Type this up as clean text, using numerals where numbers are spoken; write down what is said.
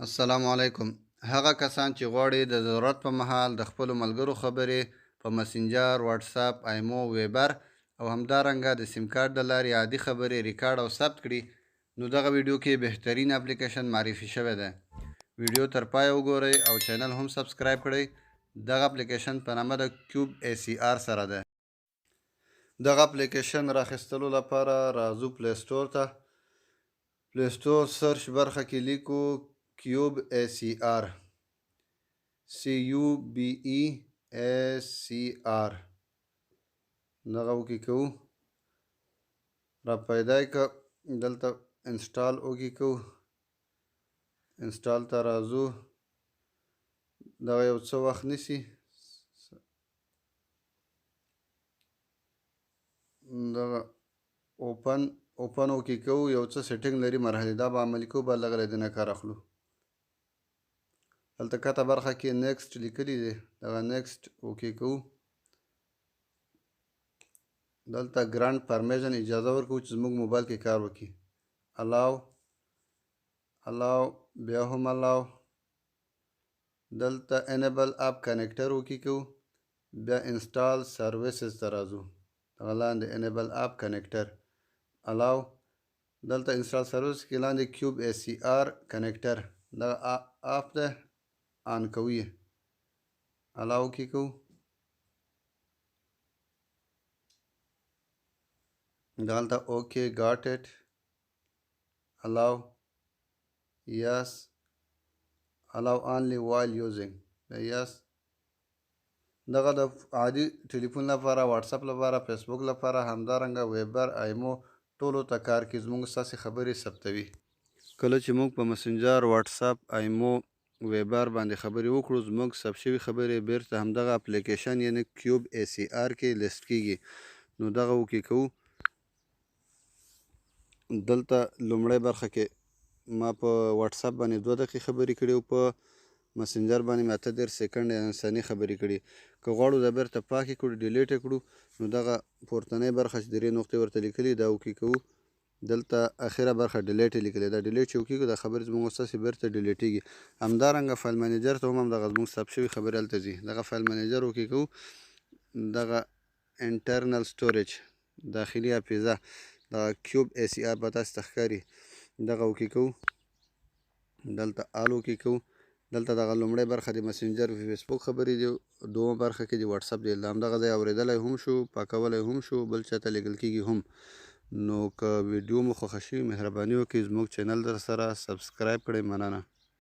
السلام علیکم. هغه کسان چې غواړي د ضرورت په مهال د خپلو ملګرو خبرې په مسینجر، وټساپ، آیمو، ویبر او همدارنګه د سیم کارت د لارې عادي خبرې ریکارډ او ثبت کړي، نو دغه ویډیو کې بهترین اپلیکیشن معرفي شوی دی. ویډیو تر پای وګورئ او چینل هم سبسکرایب کړئ. دغه اپلیکیشن په نامه د کیوب ACR سره ده. دغه اپلیکیشن راخیستلو لپاره راځو پلی سټور ته. پلی سټور سرچ برخه کې لیکو کیوب ACR CUBEACR دغه وکې کوو، را پیدا که دلته انسټال وکې کوو، انسټال ته راځو. دغه یو څه وخت نیسي. دغه اوپن وکې کوو، یو څه سیټینګ لري مرحلې، دا به عملي کوو، بعد لږ له دې نه کار اخلو. دلته کته برخه کې نیکسټ لیکلی دی، دغه نیکسټ وکې کوو. دلته ګرانټ پرمیشن اجازه ورکوو چې زموږ موبایل کې کار وکړي. الاو بیا هم الاو. دلته انیبل اپ کنیکټر وکې کوو، بیا انسټال سروسز ته راځو. دغه لاندې انیبل اپ کنیکټر الاو. دلته انسټال سروس کې لاندې کیوب ACR کنیکټر دغه اپ ده، آن کوي. الاو کې کوو. دلته اوکې ګاټ اټ الاو یس الاو اونلی وایل یوزینګ یس. دغه د عادي ټلیفون لپاره، وټساپ لپاره، فیسبوک لپاره، همدارنګه ویبر، آیمو ټولو ته کار کې زموږ ستاسې خبرې ثبتوي. کله چې موږ په مسینجر، وټساپ، آیمو، ویبر باندې خبرې وکړو، زموږ ثبت شوي خبرې بیرته همدغه اپلیکیشن یعنې کیوب ACR کې لیست کیږي. نو دغه وکې کوو. دلته لومړی برخه کې ما په وټساپ باندې 2 دقیقې خبرې کړي او په مسینجر باندې مې 8 سیکنډ یعنې ثانیې خبرې کړي. که غواړو دا بیرته پاکې کړو، ډیلیټ یې کړو، نو دغه پورتنۍ برخه چې 3 نقطې ورته لیکلي دا وکې کوو. دلته اخره برخه ډیلیټ یې لیکلې ده، ډیلیټ چې وکړو دا خبرې زموږ ستاسې بیرته ډیلیټېږي. همدارنګه فایل منیجر ته هم همدغه زموږ ثبت شوي خبرې هلته ځي. دغه فایل منیجر وکې کوو. دغه انټرنل سټوریج داخلي حافظه دغه کیوب ACR به تاسې ته ښکاري، دغه وکې کوو. دلته آل وکې کوو. دلته دغه لومړی برخه د مسینجر فیسبوک خبرې دي، دومه برخه کې د وټساپ دی. همدغه ځای اورېدلی هم شو، پاکولی هم شو، بل چا ته لیږل کېږي هم. نو که ویډیو مو خوښه شوي، مهرباني وکړئ زموږ چینل در سره سبسکرایب کړئ. مننه.